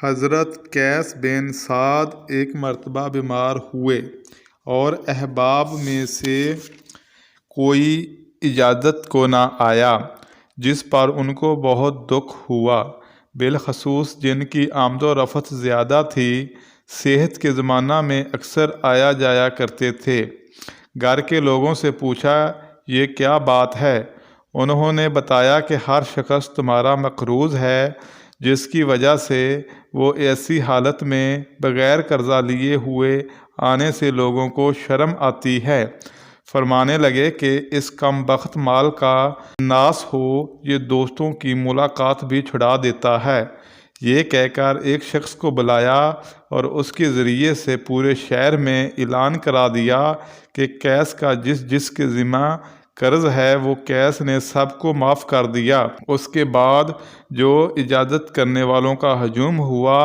حضرت قیس بن سعد ایک مرتبہ بیمار ہوئے اور احباب میں سے کوئی اجازت کو نہ آیا، جس پر ان کو بہت دکھ ہوا، بالخصوص جن کی آمد و رفت زیادہ تھی۔ صحت کے زمانہ میں اکثر آیا جایا کرتے تھے۔ گھر کے لوگوں سے پوچھا، یہ کیا بات ہے؟ انہوں نے بتایا کہ ہر شخص تمہارا مقروض ہے، جس کی وجہ سے وہ ایسی حالت میں بغیر قرضہ لیے ہوئے آنے سے لوگوں کو شرم آتی ہے۔ فرمانے لگے کہ اس کم بخت مال کا ناس ہو، یہ دوستوں کی ملاقات بھی چھڑا دیتا ہے۔ یہ کہہ کر ایک شخص کو بلایا اور اس کے ذریعے سے پورے شہر میں اعلان کرا دیا کہ قیس کا جس کے ذمہ قرض ہے وہ قیس نے سب کو معاف کر دیا۔ اس کے بعد جو اجازت کرنے والوں کا ہجوم ہوا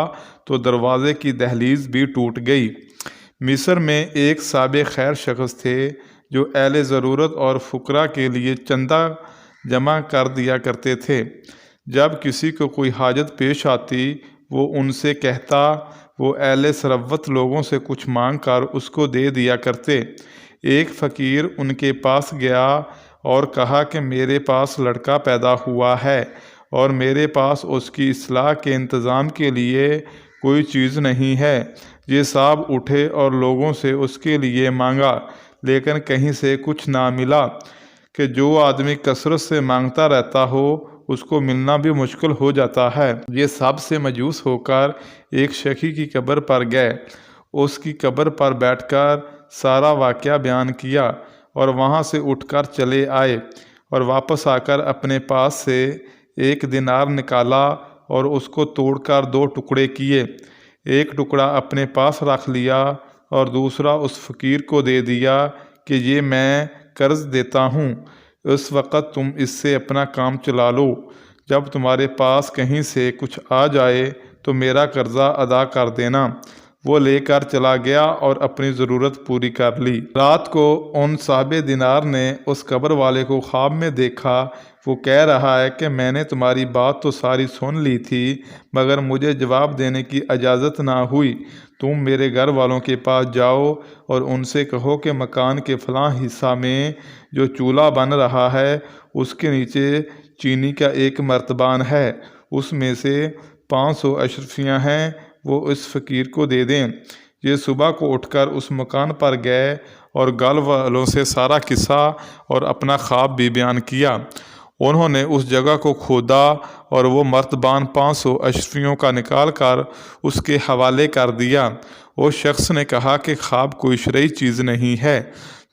تو دروازے کی دہلیز بھی ٹوٹ گئی۔ مصر میں ایک صاحب خیر شخص تھے جو اہل ضرورت اور فقراء کے لیے چندہ جمع کر دیا کرتے تھے۔ جب کسی کو کوئی حاجت پیش آتی وہ ان سے کہتا، وہ اہل ثروت لوگوں سے کچھ مانگ کر اس کو دے دیا کرتے۔ ایک فقیر ان کے پاس گیا اور کہا کہ میرے پاس لڑکا پیدا ہوا ہے اور میرے پاس اس کی اصلاح کے انتظام کے لیے کوئی چیز نہیں ہے۔ یہ صاحب اٹھے اور لوگوں سے اس کے لیے مانگا، لیکن کہیں سے کچھ نہ ملا کہ جو آدمی کثرت سے مانگتا رہتا ہو اس کو ملنا بھی مشکل ہو جاتا ہے۔ یہ سب سے مایوس ہو کر ایک شیخی کی قبر پر گئے، اس کی قبر پر بیٹھ کر سارا واقعہ بیان کیا اور وہاں سے اٹھ کر چلے آئے اور واپس آ کر اپنے پاس سے 1 دینار نکالا اور اس کو توڑ کر 2 ٹکڑے کیے، ایک ٹکڑا اپنے پاس رکھ لیا اور دوسرا اس فقیر کو دے دیا کہ یہ میں قرض دیتا ہوں، اس وقت تم اس سے اپنا کام چلا لو، جب تمہارے پاس کہیں سے کچھ آ جائے تو میرا قرضہ ادا کر دینا۔ وہ لے کر چلا گیا اور اپنی ضرورت پوری کر لی۔ رات کو ان صاحب دینار نے اس قبر والے کو خواب میں دیکھا، وہ کہہ رہا ہے کہ میں نے تمہاری بات تو ساری سن لی تھی مگر مجھے جواب دینے کی اجازت نہ ہوئی۔ تم میرے گھر والوں کے پاس جاؤ اور ان سے کہو کہ مکان کے فلاں حصہ میں جو چولہا بن رہا ہے اس کے نیچے چینی کا ایک مرتبان ہے، اس میں سے 500 اشرفیاں ہیں، وہ اس فقیر کو دے دیں۔ یہ صبح کو اٹھ کر اس مکان پر گئے اور گھر والوں سے سارا قصہ اور اپنا خواب بھی بیان کیا۔ انہوں نے اس جگہ کو کھودا اور وہ مرتبان 500 اشرفیوں کا نکال کر اس کے حوالے کر دیا۔ اس شخص نے کہا کہ خواب کوئی شرعی چیز نہیں ہے،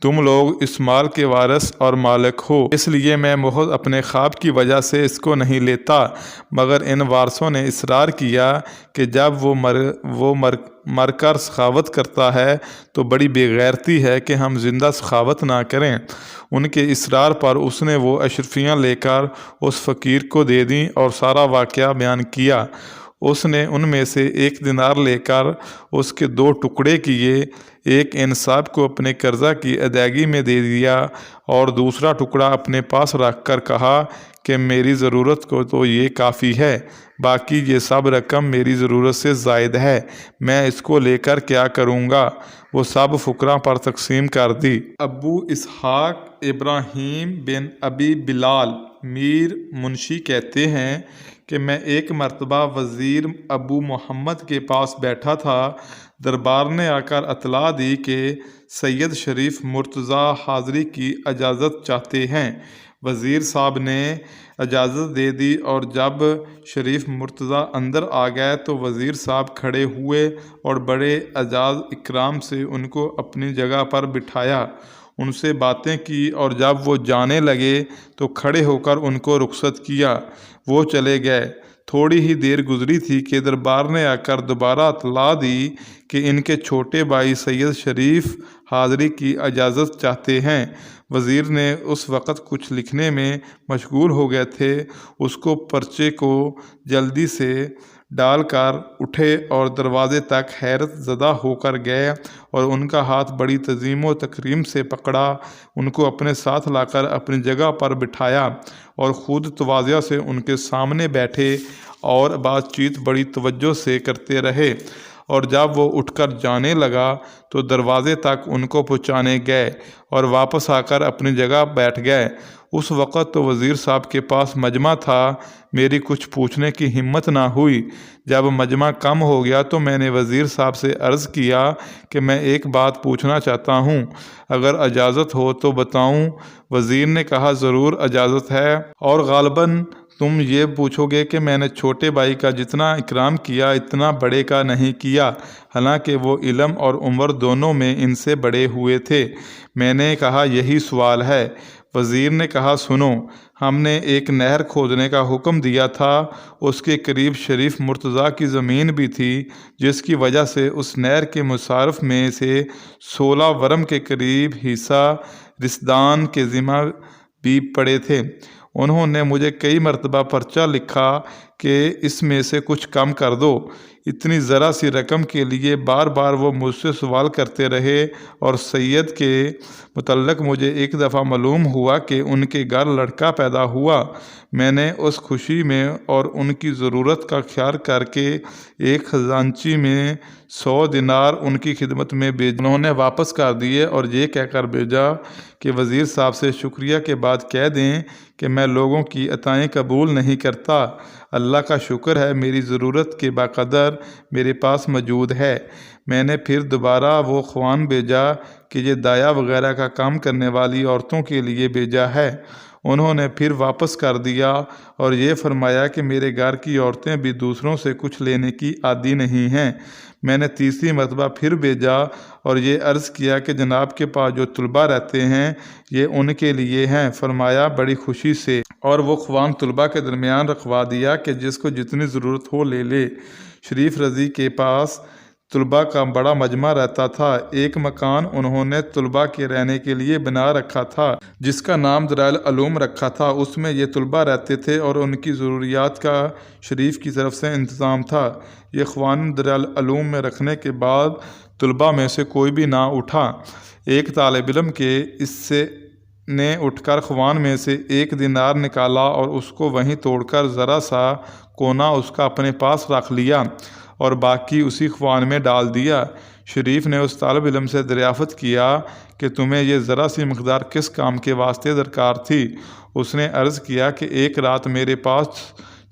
تم لوگ اس مال کے وارث اور مالک ہو، اس لیے میں محض اپنے خواب کی وجہ سے اس کو نہیں لیتا۔ مگر ان وارثوں نے اصرار کیا کہ جب وہ مر کر سخاوت کرتا ہے تو بڑی بے غیرتی ہے کہ ہم زندہ سخاوت نہ کریں۔ ان کے اصرار پر اس نے وہ اشرفیاں لے کر اس فقیر کو دے دیں اور سارا واقعہ بیان کیا۔ اس نے ان میں سے 1 دینار لے کر اس کے 2 ٹکڑے کیے، ایک ان صاحب کو اپنے قرضہ کی ادائیگی میں دے دیا اور دوسرا ٹکڑا اپنے پاس رکھ کر کہا کہ میری ضرورت کو تو یہ کافی ہے، باقی یہ سب رقم میری ضرورت سے زائد ہے، میں اس کو لے کر کیا کروں گا؟ وہ سب فقراء پر تقسیم کر دی۔ ابو اسحاق ابراہیم بن ابی بلال میر منشی کہتے ہیں کہ میں ایک مرتبہ وزیر ابو محمد کے پاس بیٹھا تھا، دربار نے آ کر اطلاع دی کہ سید شریف مرتضیٰ حاضری کی اجازت چاہتے ہیں۔ وزیر صاحب نے اجازت دے دی اور جب شریف مرتضیٰ اندر آ گئے تو وزیر صاحب کھڑے ہوئے اور بڑے اعزاز اکرام سے ان کو اپنی جگہ پر بٹھایا، ان سے باتیں کی اور جب وہ جانے لگے تو کھڑے ہو کر ان کو رخصت کیا، وہ چلے گئے۔ تھوڑی ہی دیر گزری تھی کہ دربار نے آ کر دوبارہ اطلاع دی کہ ان کے چھوٹے بھائی سید شریف حاضری کی اجازت چاہتے ہیں۔ وزیر نے اس وقت کچھ لکھنے میں مشغول ہو گئے تھے، اس کو پرچے کو جلدی سے ڈال کر اٹھے اور دروازے تک حیرت زدہ ہو کر گئے اور ان کا ہاتھ بڑی تعظیم و تکریم سے پکڑا، ان کو اپنے ساتھ لا کر اپنی جگہ پر بٹھایا اور خود تواضع سے ان کے سامنے بیٹھے اور بات چیت بڑی توجہ سے کرتے رہے، اور جب وہ اٹھ کر جانے لگا تو دروازے تک ان کو پہنچانے گئے اور واپس آ کر اپنی جگہ بیٹھ گئے۔ اس وقت تو وزیر صاحب کے پاس مجمع تھا، میری کچھ پوچھنے کی ہمت نہ ہوئی۔ جب مجمع کم ہو گیا تو میں نے وزیر صاحب سے عرض کیا کہ میں ایک بات پوچھنا چاہتا ہوں، اگر اجازت ہو تو بتاؤں؟ وزیر نے کہا ضرور اجازت ہے، اور غالباً تم یہ پوچھو گے کہ میں نے چھوٹے بھائی کا جتنا اکرام کیا اتنا بڑے کا نہیں کیا، حالانکہ وہ علم اور عمر دونوں میں ان سے بڑے ہوئے تھے۔ میں نے کہا یہی سوال ہے۔ وزیر نے کہا سنو، ہم نے ایک نہر کھودنے کا حکم دیا تھا، اس کے قریب شریف مرتضیٰ کی زمین بھی تھی، جس کی وجہ سے اس نہر کے مصارف میں سے 16 ورم کے قریب حصہ رسدان کے ذمہ بھی پڑے تھے۔ انہوں نے مجھے کئی مرتبہ پرچہ لکھا کہ اس میں سے کچھ کم کر دو۔ اتنی ذرا سی رقم کے لیے بار بار وہ مجھ سے سوال کرتے رہے، اور سید کے متعلق مجھے ایک دفعہ معلوم ہوا کہ ان کے گھر لڑکا پیدا ہوا۔ میں نے اس خوشی میں اور ان کی ضرورت کا خیال کر کے ایک خزانچی میں 100 دینار ان کی خدمت میں بھیجے۔ انہوں نے واپس کر دیے اور یہ کہہ کر بھیجا کہ وزیر صاحب سے شکریہ کے بعد کہہ دیں کہ میں لوگوں کی عطائیں قبول نہیں کرتا، اللہ کا شکر ہے میری ضرورت کے بقدر میرے پاس موجود ہے۔ میں نے پھر دوبارہ وہ خوان بھیجا کہ یہ دایا وغیرہ کا کام کرنے والی عورتوں کے لیے بھیجا ہے۔ انہوں نے پھر واپس کر دیا اور یہ فرمایا کہ میرے گھر کی عورتیں بھی دوسروں سے کچھ لینے کی عادی نہیں ہیں۔ میں نے تیسری مرتبہ پھر بھیجا اور یہ عرض کیا کہ جناب کے پاس جو طلباء رہتے ہیں یہ ان کے لیے ہیں۔ فرمایا بڑی خوشی سے، اور وہ خوان طلباء کے درمیان رکھوا دیا کہ جس کو جتنی ضرورت ہو لے لے۔ شریف رضی کے پاس طلباء کا بڑا مجمع رہتا تھا۔ ایک مکان انہوں نے طلباء کے رہنے کے لیے بنا رکھا تھا جس کا نام دارال علوم رکھا تھا۔ اس میں یہ طلباء رہتے تھے اور ان کی ضروریات کا شریف کی طرف سے انتظام تھا۔ یہ خوان دارال علوم میں رکھنے کے بعد طلباء میں سے کوئی بھی نہ اٹھا۔ ایک طالب علم کے اس سے نے اٹھ کر خوان میں سے 1 دینار نکالا اور اس کو وہیں توڑ کر ذرا سا کونا اس کا اپنے پاس رکھ لیا اور باقی اسی خوان میں ڈال دیا۔ شریف نے اس طالب علم سے دریافت کیا کہ تمہیں یہ ذرا سی مقدار کس کام کے واسطے درکار تھی؟ اس نے عرض کیا کہ ایک رات میرے پاس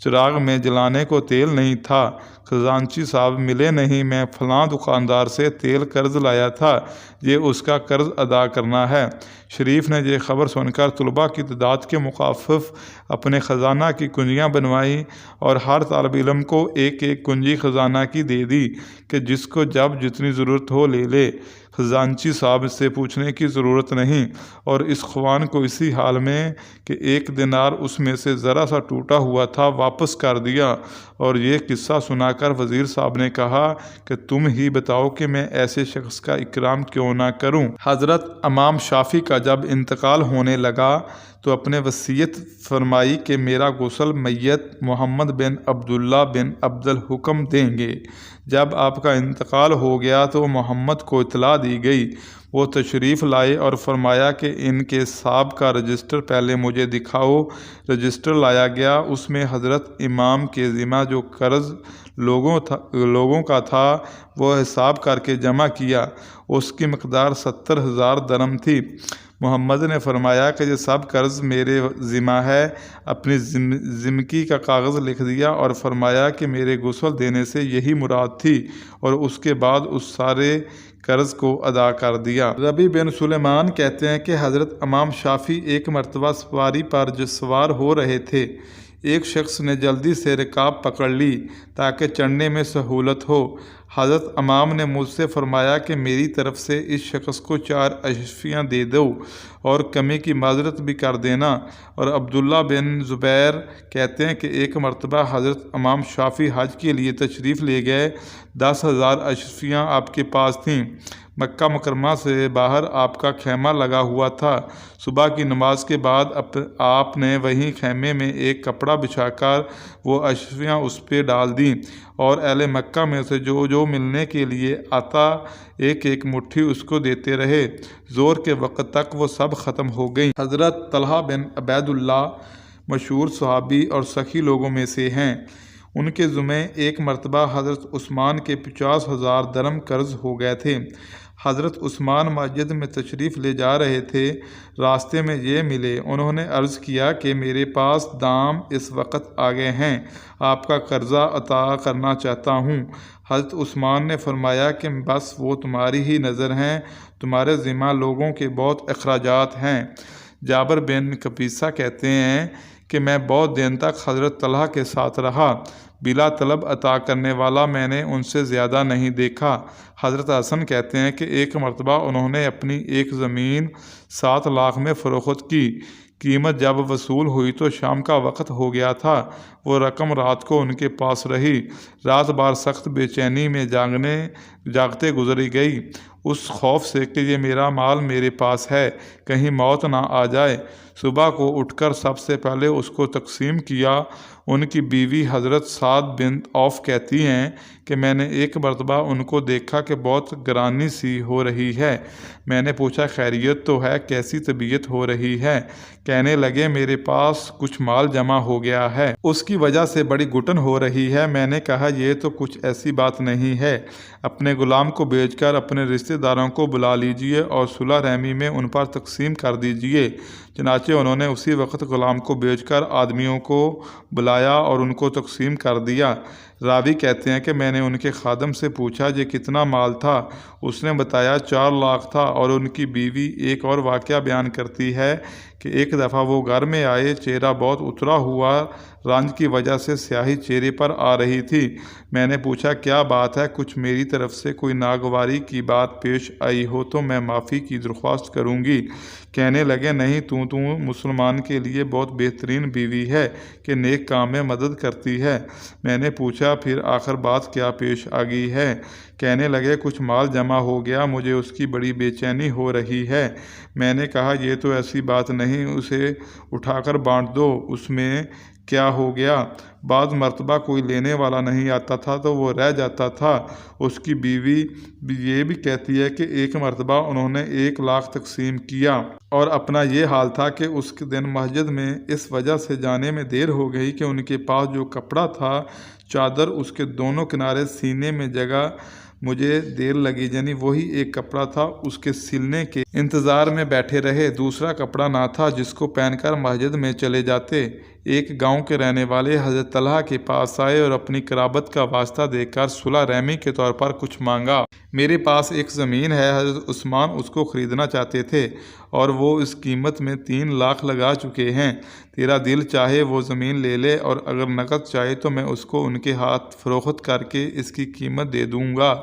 چراغ میں جلانے کو تیل نہیں تھا، خزانچی صاحب ملے نہیں، میں فلاں دکاندار سے تیل قرض لایا تھا، یہ اس کا قرض ادا کرنا ہے۔ شریف نے یہ خبر سن کر طلباء کی تعداد کے مخفف اپنے خزانہ کی کنجیاں بنوائیں اور ہر طالب علم کو ایک ایک کنجی خزانہ کی دے دی کہ جس کو جب جتنی ضرورت ہو لے لے، خزانچی صاحب سے پوچھنے کی ضرورت نہیں۔ اور اس خوان کو اسی حال میں کہ 1 دینار اس میں سے ذرا سا ٹوٹا ہوا تھا واپس کر دیا۔ اور یہ قصہ سنا کر وزیر صاحب نے کہا کہ تم ہی بتاؤ کہ میں ایسے شخص کا اکرام کیوں نہ کروں۔ حضرت امام شافعی کا جب انتقال ہونے لگا تو اپنے وصیت فرمائی کہ میرا غسل میت محمد بن عبداللہ بن عبد الحکم دیں گے۔ جب آپ کا انتقال ہو گیا تو محمد کو اطلاع دی گئی۔ وہ تشریف لائے اور فرمایا کہ ان کے صاحب کا رجسٹر پہلے مجھے دکھاؤ۔ رجسٹر لایا گیا، اس میں حضرت امام کے ذمہ جو قرض لوگوں کا تھا وہ حساب کر کے جمع کیا، اس کی مقدار 70,000 درم تھی۔ محمد نے فرمایا کہ یہ سب قرض میرے ذمہ ہے۔ اپنی ذمکی کا کاغذ لکھ دیا اور فرمایا کہ میرے غسل دینے سے یہی مراد تھی، اور اس کے بعد اس سارے قرض کو ادا کر دیا۔ ربیع بن سلیمان کہتے ہیں کہ حضرت امام شافعی ایک مرتبہ سواری پر سوار ہو رہے تھے، ایک شخص نے جلدی سے رکاب پکڑ لی تاکہ چڑھنے میں سہولت ہو۔ حضرت امام نے مجھ سے فرمایا کہ میری طرف سے اس شخص کو 4 اشرفیاں دے دو اور کمی کی معذرت بھی کر دینا۔ اور عبداللہ بن زبیر کہتے ہیں کہ ایک مرتبہ حضرت امام شافعی حج کے لیے تشریف لے گئے، 10,000 اشرفیاں آپ کے پاس تھیں۔ مکہ مکرمہ سے باہر آپ کا خیمہ لگا ہوا تھا۔ صبح کی نماز کے بعد آپ نے وہیں خیمے میں ایک کپڑا بچھا کر وہ اشیاء اس پہ ڈال دیں اور اہل مکہ میں سے جو ملنے کے لیے آتا ایک ایک مٹھی اس کو دیتے رہے۔ زور کے وقت تک وہ سب ختم ہو گئیں۔ حضرت طلحہ بن عبید اللہ مشہور صحابی اور سخی لوگوں میں سے ہیں۔ ان کے ذمے ایک مرتبہ حضرت عثمان کے 50,000 درم قرض ہو گئے تھے۔ حضرت عثمان مسجد میں تشریف لے جا رہے تھے، راستے میں یہ ملے۔ انہوں نے عرض کیا کہ میرے پاس دام اس وقت آ گئے ہیں، آپ کا قرضہ عطا کرنا چاہتا ہوں۔ حضرت عثمان نے فرمایا کہ بس وہ تمہاری ہی نظر ہیں، تمہارے ذمہ لوگوں کے بہت اخراجات ہیں۔ جابر بن قبیصہ کہتے ہیں کہ میں بہت دن تک حضرت طلحہ کے ساتھ رہا، بلا طلب عطا کرنے والا میں نے ان سے زیادہ نہیں دیکھا۔ حضرت حسن کہتے ہیں کہ ایک مرتبہ انہوں نے اپنی ایک زمین 7 لاکھ میں فروخت کی۔ قیمت جب وصول ہوئی تو شام کا وقت ہو گیا تھا، وہ رقم رات کو ان کے پاس رہی۔ رات بھر سخت بے چینی میں جاگتے گزری گئی، اس خوف سے کہ یہ میرا مال میرے پاس ہے، کہیں موت نہ آ جائے۔ صبح کو اٹھ کر سب سے پہلے اس کو تقسیم کیا۔ ان کی بیوی حضرت سعد بنت عوف کہتی ہیں کہ میں نے ایک مرتبہ ان کو دیکھا کہ بہت گرانی سی ہو رہی ہے۔ میں نے پوچھا خیریت تو ہے، کیسی طبیعت ہو رہی ہے؟ کہنے لگے میرے پاس کچھ مال جمع ہو گیا ہے، اس کی وجہ سے بڑی گھٹن ہو رہی ہے۔ میں نے کہا یہ تو کچھ ایسی بات نہیں ہے، اپنے غلام کو بیچ کر اپنے رشتہ داروں کو بلا لیجئے اور صلح رحمی میں ان پر تقسیم کر دیجئے۔ چنانچہ انہوں نے اسی وقت غلام کو بیچ کر آدمیوں کو بلایا اور ان کو تقسیم کر دیا۔ راوی کہتے ہیں کہ میں نے ان کے خادم سے پوچھا یہ کتنا مال تھا؟ اس نے بتایا 4 لاکھ تھا۔ اور ان کی بیوی ایک اور واقعہ بیان کرتی ہے کہ ایک دفعہ وہ گھر میں آئے، چہرہ بہت اترا ہوا، رنج کی وجہ سے سیاہی چہرے پر آ رہی تھی۔ میں نے پوچھا کیا بات ہے؟ کچھ میری طرف سے کوئی ناگواری کی بات پیش آئی ہو تو میں معافی کی درخواست کروں گی۔ کہنے لگے نہیں، تو مسلمان کے لیے بہت بہترین بیوی ہے کہ نیک کام میں مدد کرتی ہے۔ میں نے پوچھا پھر آخر بات کیا پیش آ گئی ہے؟ کہنے لگے کچھ مال جمع ہو گیا، مجھے اس کی بڑی بے چینی ہو رہی ہے۔ میں نے کہا یہ تو ایسی بات نہیں، اسے اٹھا کر بانٹ دو، اس میں کیا ہو گیا؟ بعض مرتبہ کوئی لینے والا نہیں آتا تھا تو وہ رہ جاتا تھا۔ اس کی بیوی یہ بھی کہتی ہے کہ ایک مرتبہ انہوں نے 1 لاکھ تقسیم کیا اور اپنا یہ حال تھا کہ اس کے دن مسجد میں اس وجہ سے جانے میں دیر ہو گئی کہ ان کے پاس جو کپڑا تھا، چادر، اس کے دونوں کنارے سینے میں جگہ مجھے دیر لگی، یعنی وہی ایک کپڑا تھا، اس کے سلنے کے انتظار میں بیٹھے رہے، دوسرا کپڑا نہ تھا جس کو پہن کر مسجد میں چلے جاتے۔ ایک گاؤں کے رہنے والے حضرت طلحہ کے پاس آئے اور اپنی قرابت کا واسطہ دے کر صلح رحمی کے طور پر کچھ مانگا۔ میرے پاس ایک زمین ہے، حضرت عثمان اس کو خریدنا چاہتے تھے اور وہ اس قیمت میں 3 لاکھ لگا چکے ہیں، تیرا دل چاہے وہ زمین لے لے اور اگر نقد چاہے تو میں اس کو ان کے ہاتھ فروخت کر کے اس کی قیمت دے دوں گا۔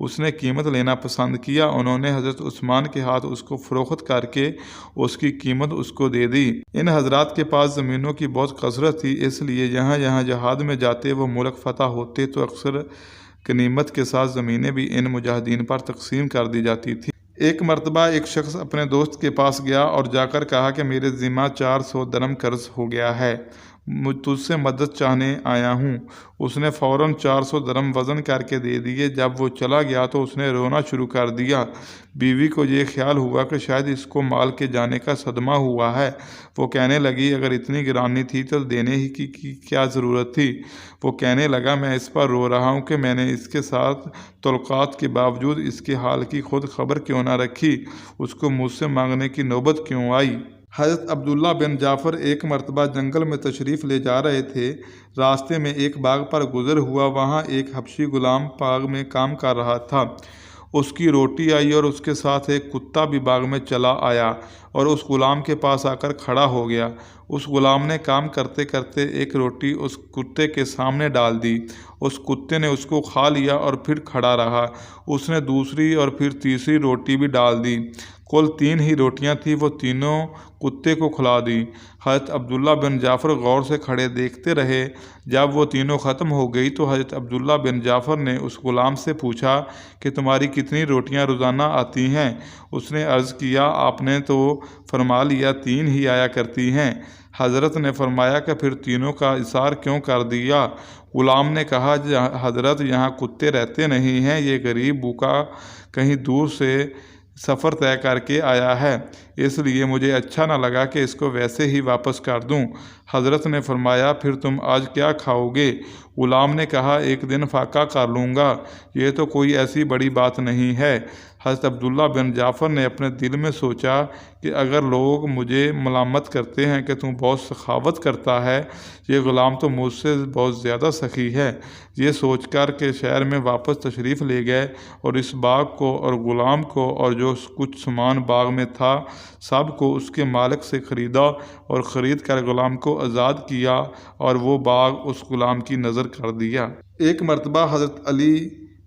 اس نے قیمت لینا پسند کیا، انہوں نے حضرت عثمان کے ہاتھ اس کو فروخت کر کے اس کی قیمت اس کو دے دی۔ ان حضرات کے پاس زمینوں کی بہت کثرت تھی، اس لیے جہاں جہاد میں جاتے وہ ملک فتح ہوتے تو اکثر غنیمت کے ساتھ زمینیں بھی ان مجاہدین پر تقسیم کر دی جاتی تھی۔ ایک مرتبہ ایک شخص اپنے دوست کے پاس گیا اور جا کر کہا کہ میرے ذمہ 400 درم قرض ہو گیا ہے، تجھ سے مدد چاہنے آیا ہوں۔ اس نے فوراً 400 درم وزن کر کے دے دیے۔ جب وہ چلا گیا تو اس نے رونا شروع کر دیا۔ بیوی کو یہ خیال ہوا کہ شاید اس کو مال کے جانے کا صدمہ ہوا ہے۔ وہ کہنے لگی اگر اتنی گرانی تھی تو دینے ہی کی کیا ضرورت تھی؟ وہ کہنے لگا میں اس پر رو رہا ہوں کہ میں نے اس کے ساتھ تعلقات کے باوجود اس کے حال کی خود خبر کیوں نہ رکھی، اس کو مجھ سے مانگنے کی نوبت کیوں آئی۔ حضرت عبداللہ بن جعفر ایک مرتبہ جنگل میں تشریف لے جا رہے تھے، راستے میں ایک باغ پر گزر ہوا، وہاں ایک حبشی غلام باغ میں کام کر رہا تھا۔ اس کی روٹی آئی اور اس کے ساتھ ایک کتا بھی باغ میں چلا آیا اور اس غلام کے پاس آ کر کھڑا ہو گیا۔ اس غلام نے کام کرتے کرتے ایک روٹی اس کتے کے سامنے ڈال دی۔ اس کتے نے اس کو کھا لیا اور پھر کھڑا رہا۔ اس نے دوسری اور پھر تیسری روٹی بھی ڈال دی۔ کل 3 ہی روٹیاں تھیں، وہ تینوں کتے کو کھلا دی۔ حضرت عبداللہ بن جعفر غور سے کھڑے دیکھتے رہے۔ جب وہ تینوں ختم ہو گئی تو حضرت عبداللہ بن جعفر نے اس غلام سے پوچھا کہ تمہاری کتنی روٹیاں روزانہ آتی ہیں؟ اس نے عرض کیا آپ نے تو فرما لیا 3 ہی آیا کرتی ہیں۔ حضرت نے فرمایا کہ پھر تینوں کا اثار کیوں کر دیا؟ غلام نے کہا حضرت یہاں کتے رہتے نہیں ہیں، یہ غریب بھوکا کہیں دور سے سفر طے کر کے آیا ہے، اس لیے مجھے اچھا نہ لگا کہ اس کو ویسے ہی واپس کر دوں۔ حضرت نے فرمایا پھر تم آج کیا کھاؤ گے؟ غلام نے کہا ایک دن فاقہ کر لوں گا، یہ تو کوئی ایسی بڑی بات نہیں ہے۔ حضرت عبداللہ بن جعفر نے اپنے دل میں سوچا کہ اگر لوگ مجھے ملامت کرتے ہیں کہ تم بہت سخاوت کرتا ہے، یہ غلام تو مجھ سے بہت زیادہ سخی ہے۔ یہ سوچ کر کہ شہر میں واپس تشریف لے گئے اور اس باغ کو اور غلام کو اور جو کچھ سامان باغ میں تھا سب کو اس کے مالک سے خریدا اور خرید کر غلام کو آزاد کیا اور وہ باغ اس غلام کی نذر کر دیا۔ ایک مرتبہ حضرت علی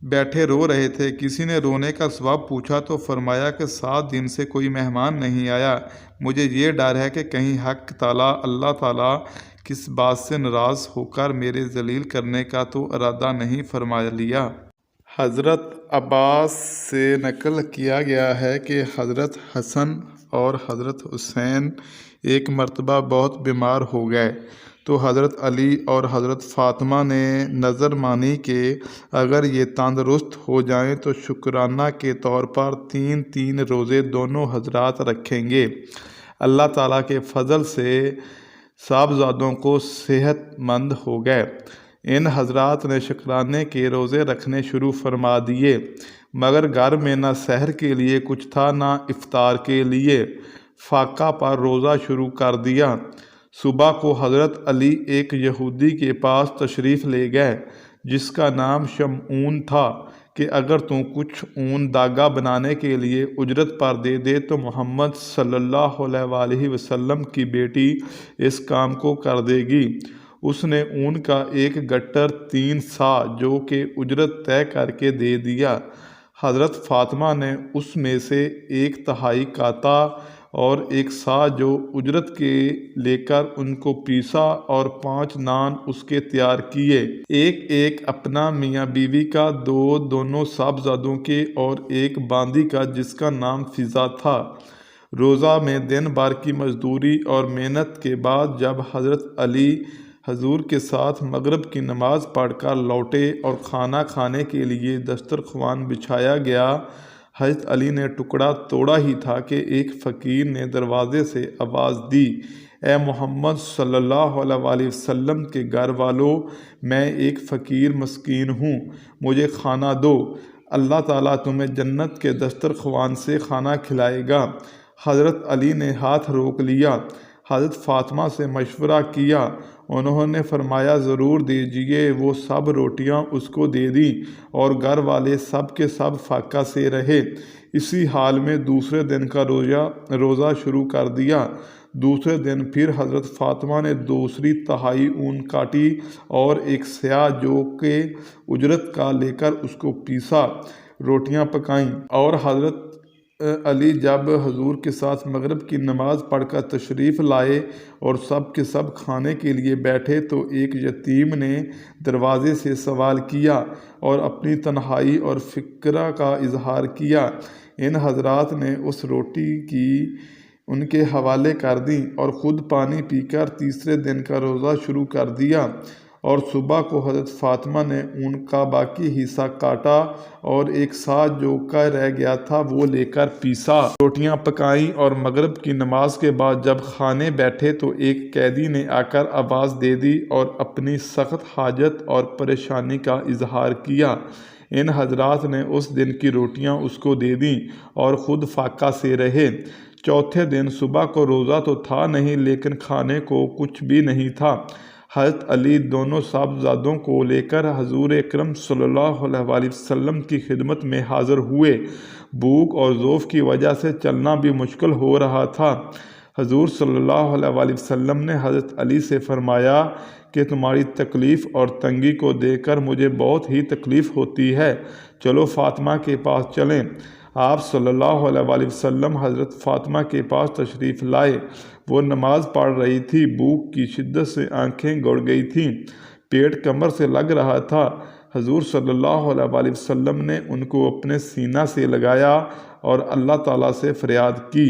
بیٹھے رو رہے تھے۔ کسی نے رونے کا سبب پوچھا تو فرمایا کہ 7 دن سے کوئی مہمان نہیں آیا، مجھے یہ ڈر ہے کہ کہیں حق تعالیٰ اللہ تعالیٰ کس بات سے ناراض ہو کر میرے ذلیل کرنے کا تو ارادہ نہیں فرما لیا۔ حضرت عباس سے نقل کیا گیا ہے کہ حضرت حسن اور حضرت حسین ایک مرتبہ بہت بیمار ہو گئے تو حضرت علی اور حضرت فاطمہ نے نظر مانی کہ اگر یہ تندرست ہو جائیں تو شکرانہ کے طور پر 3 روزے دونوں حضرات رکھیں گے۔ اللہ تعالیٰ کے فضل سے صاحبزادوں کو صحت مند ہو گئے۔ ان حضرات نے شکرانے کے روزے رکھنے شروع فرما دیے، مگر گھر میں نہ سحر کے لیے کچھ تھا نہ افطار کے لیے۔ فاقہ پر روزہ شروع کر دیا۔ صبح کو حضرت علی ایک یہودی کے پاس تشریف لے گئے جس کا نام شمعون تھا کہ اگر تم کچھ اون داغا بنانے کے لیے اجرت پر دے دے تو محمد صلی اللہ علیہ وآلہ وسلم کی بیٹی اس کام کو کر دے گی۔ اس نے اون کا ایک گٹر 3 سا جو کہ اجرت طے کر کے دے دیا۔ حضرت فاطمہ نے اس میں سے 1/3 کاتا اور 1 سا جو اجرت کے لے کر ان کو پیسا اور 5 نان اس کے تیار کیے، ایک اپنا میاں بیوی کا، 2 دونوں صاحبزادوں کے اور 1 باندی کا جس کا نام فضا تھا۔ روزہ میں دن بھر کی مزدوری اور محنت کے بعد جب حضرت علی حضور کے ساتھ مغرب کی نماز پڑھ کر لوٹے اور کھانا کھانے کے لیے دسترخوان بچھایا گیا، حضرت علی نے ٹکڑا توڑا ہی تھا کہ ایک فقیر نے دروازے سے آواز دی، اے محمد صلی اللہ علیہ وآلہ وسلم کے گھر والوں، میں ایک فقیر مسکین ہوں، مجھے کھانا دو، اللہ تعالیٰ تمہیں جنت کے دسترخوان سے کھانا کھلائے گا۔ حضرت علی نے ہاتھ روک لیا۔ حضرت فاطمہ سے مشورہ کیا، انہوں نے فرمایا ضرور دیجیے۔ وہ سب روٹیاں اس کو دے دیں اور گھر والے سب کے سب فاقہ سے رہے۔ اسی حال میں دوسرے دن کا روزہ شروع کر دیا۔ دوسرے دن پھر حضرت فاطمہ نے دوسری تہائی اون کاٹی اور 1 سیاہ جو کہ اجرت کا لے کر اس کو پیسا، روٹیاں پکائیں، اور حضرت علی جب حضور کے ساتھ مغرب کی نماز پڑھ کر تشریف لائے اور سب کے سب کھانے کے لیے بیٹھے تو ایک یتیم نے دروازے سے سوال کیا اور اپنی تنہائی اور فقر کا اظہار کیا۔ ان حضرات نے اس روٹی کی ان کے حوالے کر دی اور خود پانی پی کر تیسرے دن کا روزہ شروع کر دیا، اور صبح کو حضرت فاطمہ نے اون کا باقی حصہ کاٹا اور 1 سا جو کا رہ گیا تھا وہ لے کر پیسا، روٹیاں پکائیں، اور مغرب کی نماز کے بعد جب کھانے بیٹھے تو ایک قیدی نے آ کر آواز دے دی اور اپنی سخت حاجت اور پریشانی کا اظہار کیا۔ ان حضرات نے اس دن کی روٹیاں اس کو دے دیں اور خود فاقہ سے رہے۔ چوتھے دن صبح کو روزہ تو تھا نہیں لیکن کھانے کو کچھ بھی نہیں تھا۔ حضرت علی دونوں صاحبزادوں کو لے کر حضور اکرم صلی اللہ علیہ وآلہ وسلم کی خدمت میں حاضر ہوئے۔ بھوک اور ذوف کی وجہ سے چلنا بھی مشکل ہو رہا تھا۔ حضور صلی اللہ علیہ وسلم نے حضرت علی سے فرمایا کہ تمہاری تکلیف اور تنگی کو دیکھ کر مجھے بہت ہی تکلیف ہوتی ہے، چلو فاطمہ کے پاس چلیں۔ آپ صلی اللہ علیہ وسلم حضرت فاطمہ کے پاس تشریف لائے۔ وہ نماز پڑھ رہی تھی، بھوک کی شدت سے آنکھیں گڑ گئی تھیں، پیٹ کمر سے لگ رہا تھا۔ حضور صلی اللہ علیہ وسلم نے ان کو اپنے سینہ سے لگایا اور اللہ تعالیٰ سے فریاد کی۔